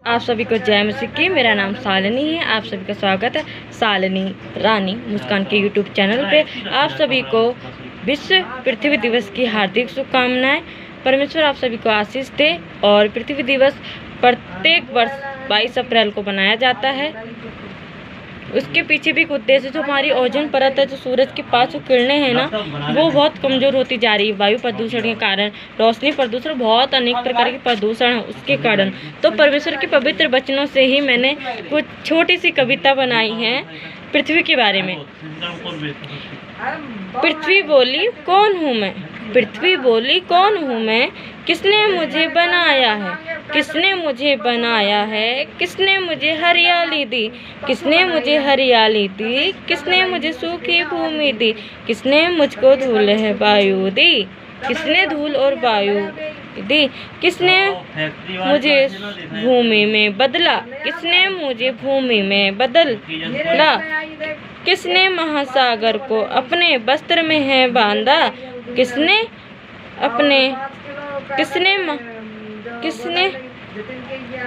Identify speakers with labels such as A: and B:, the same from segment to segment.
A: आप सभी को जय मसीह की। मेरा नाम शालिनी है। आप सभी का स्वागत है शालिनी रानी मुस्कान के यूट्यूब चैनल पे। आप सभी को विश्व पृथ्वी दिवस की हार्दिक शुभकामनाएं। परमेश्वर आप सभी को आशीष दे। और पृथ्वी दिवस प्रत्येक वर्ष 22 अप्रैल को मनाया जाता है। उसके पीछे भी एक उद्देश्य, जो हमारी ओजोन परत है, जो सूरज की 5 किरणें हैं ना, वो बहुत कमज़ोर होती जा रही है वायु प्रदूषण के कारण। रोशनी प्रदूषण, बहुत अनेक प्रकार के प्रदूषण है उसके कारण। तो परमेश्वर के पवित्र वचनों से ही मैंने कुछ छोटी सी कविता बनाई है पृथ्वी के बारे में। पृथ्वी बोली कौन हूँ मैं, पृथ्वी बोली कौन हूँ मैं, किसने मुझे बनाया है, किसने मुझे बनाया है, किसने मुझे हरियाली दी, किसने मुझे हरियाली दी, किसने मुझे सूखी भूमि दी, किसने मुझको धूल है वायु दी, किसने धूल और वायु दी, किसने मुझे भूमि में बदला, किसने मुझे भूमि में बदला, किसने महासागर को अपने वस्त्र में है बांधा, किसने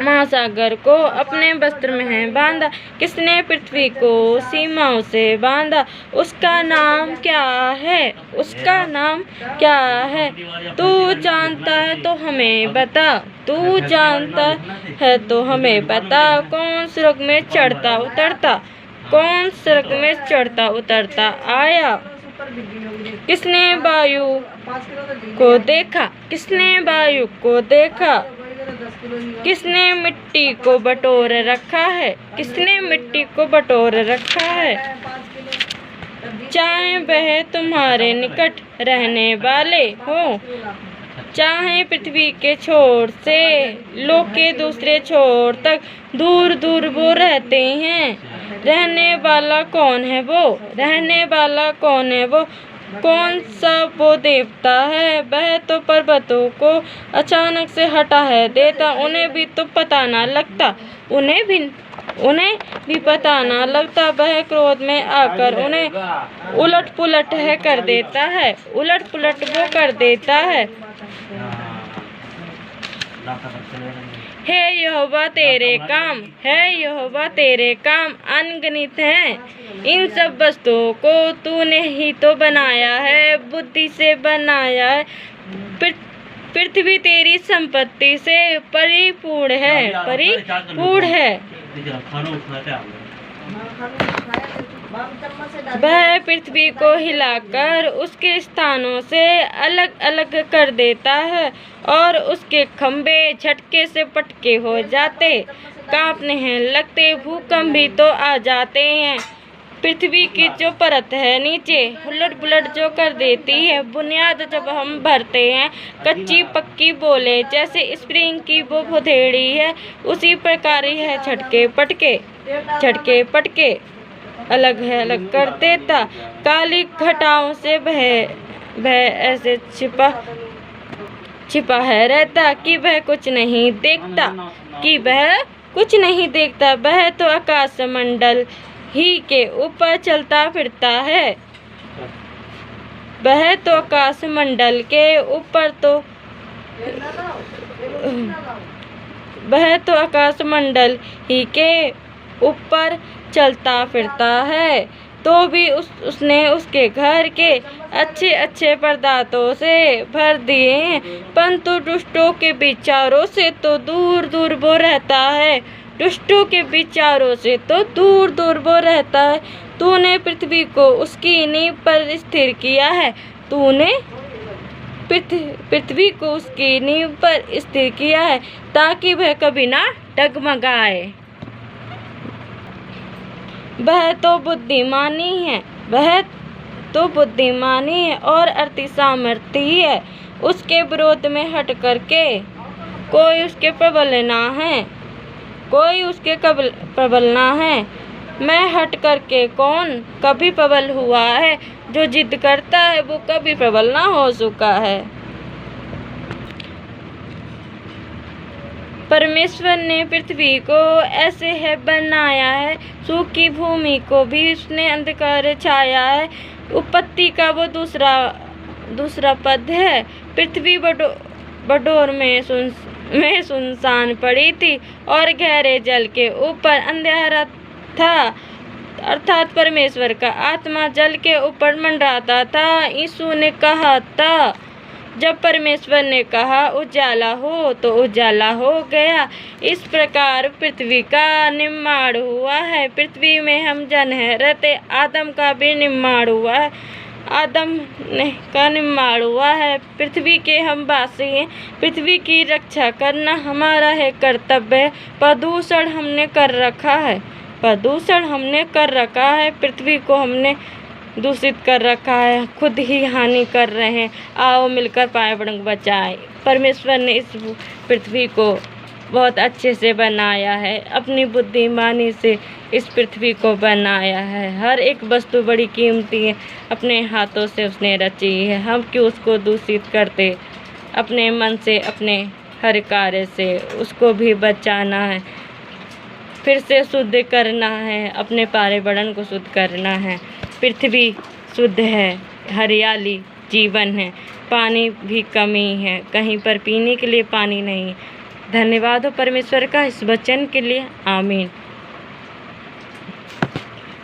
A: महासागर को अपने वस्त्र में है बांधा, किसने पृथ्वी को सीमाओं से बांधा, उसका नाम क्या है, उसका नाम क्या है, तू जानता है तो हमें बता, तू जानता है तो हमें बता, कौन स्वर्ग में चढ़ता उतरता, कौन स्वर्ग में चढ़ता उतरता आया, किसने वायु को देखा, किसने वायु को देखा, किसने मिट्टी को बटोर रखा है, किसने मिट्टी को बटोर रखा है, चाहे वह तुम्हारे निकट रहने वाले हो, चाहे पृथ्वी के छोर से लोक के दूसरे छोर तक दूर दूर वो रहते हैं, रहने वाला कौन है वो, रहने वाला कौन है वो, कौन सा वो देवता है, वह तो पर्वतों को अचानक से हटा है देता, उन्हें भी तो पता ना लगता, उन्हें भी पता ना लगता, वह क्रोध में आकर उन्हें उलट पुलट है कर देता है, उलट पुलट वो कर देता है। है यहोवा तेरे काम, है यहोवा तेरे काम अनगिनत हैं, इन सब वस्तुओं को तूने ही तो बनाया है, बुद्धि से बनाया है, पृथ्वी तेरी संपत्ति से परिपूर्ण है, परिपूर्ण है। वह पृथ्वी को हिलाकर उसके स्थानों से अलग अलग कर देता है और उसके खंभे झटके से पटके हो जाते, कांपने हैं लगते, भूकंप भी तो आ जाते हैं। पृथ्वी की जो परत है नीचे उलट पुलट जो कर देती है, बुनियाद जब हम भरते हैं कच्ची पक्की बोले, जैसे स्प्रिंग की वो भुदेड़ी है, उसी प्रकार ही है झटके पटके अलग है अलग कर देता, काली घटाओं से वह ऐसे छिपा है रहता कि वह कुछ नहीं देखता, कि वह कुछ नहीं देखता, वह तो आकाश मंडल ही के ऊपर चलता फिरता है, वह तो आकाश मंडल के ऊपर तो वह तो आकाश मंडल ही के ऊपर चलता फिरता है, तो भी उसने उसके घर के अच्छे अच्छे पदार्थों से भर दिए हैं, परंतु दुष्टों के विचारों से तो दूर दूर वो रहता है, दुष्टों के विचारों से तो दूर दूर वो रहता है। तूने पृथ्वी को उसकी नींव पर स्थिर किया है, तूने पृथ्वी को उसकी नींव पर स्थिर किया है, ताकि वह कभी ना डगमगाए। वह तो बुद्धिमानी है, वह तो बुद्धिमानी है और अति सामर्थ्य है, उसके विरोध में हट करके कोई उसके प्रबल ना है, कोई उसके प्रबल ना है। मैं हट करके कौन कभी प्रबल हुआ है, जो जिद करता है वो कभी प्रबल ना हो चुका है। परमेश्वर ने पृथ्वी को ऐसे है बनाया है, सूखी भूमि को भी उसने अंधकार छाया है। उत्पत्ति का वो दूसरा पद है, पृथ्वी बडोर में में सुनसान पड़ी थी और गहरे जल के ऊपर अंधेरा था, अर्थात परमेश्वर का आत्मा जल के ऊपर मंडराता था। यीशु ने कहा था, जब परमेश्वर ने कहा उजाला हो तो उजाला हो गया। इस प्रकार पृथ्वी का निर्माण हुआ है। पृथ्वी में हम जन हैं रहते, आदम का भी निर्माण हुआ है, आदम का निर्माण हुआ है। पृथ्वी के हम वासी हैं। पृथ्वी की रक्षा करना हमारा है कर्तव्य। प्रदूषण हमने कर रखा है, प्रदूषण हमने कर रखा है। पृथ्वी को हमने दूषित कर रखा है, खुद ही हानि कर रहे हैं। आओ मिलकर पर्यावरण को बचाएं। परमेश्वर ने इस पृथ्वी को बहुत अच्छे से बनाया है, अपनी बुद्धिमानी से इस पृथ्वी को बनाया है। हर एक वस्तु बड़ी कीमती है, अपने हाथों से उसने रची है। हम क्यों उसको दूषित करते? अपने मन से, अपने हर कार्य से उसको भी बचाना है, फिर से शुद्ध करना है, अपने पर्यावरण को शुद्ध करना है। पृथ्वी शुद्ध है, हरियाली जीवन है, पानी भी कमी है, कहीं पर पीने के लिए पानी नहीं। धन्यवाद हो परमेश्वर का इस वचन के लिए। आमीन।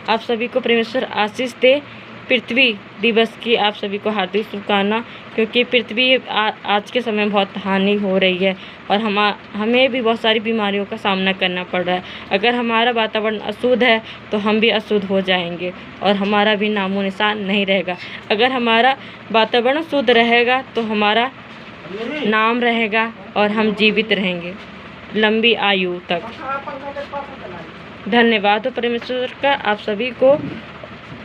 A: आप सभी को परमेश्वर आशीष दे। पृथ्वी दिवस की आप सभी को हार्दिक शुभकामना, क्योंकि पृथ्वी आज के समय में बहुत हानि हो रही है और हमें भी बहुत सारी बीमारियों का सामना करना पड़ रहा है। अगर हमारा वातावरण अशुद्ध है तो हम भी अशुद्ध हो जाएंगे और हमारा भी नामो निशान नहीं रहेगा। अगर हमारा वातावरण शुद्ध रहेगा तो हमारा नाम रहेगा और हम जीवित रहेंगे लंबी आयु तक। धन्यवाद हो परमेश्वर का। आप सभी को,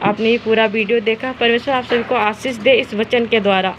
A: आपने ये पूरा वीडियो देखा। परमेश्वर आप सभी को आशीष दे इस वचन के द्वारा।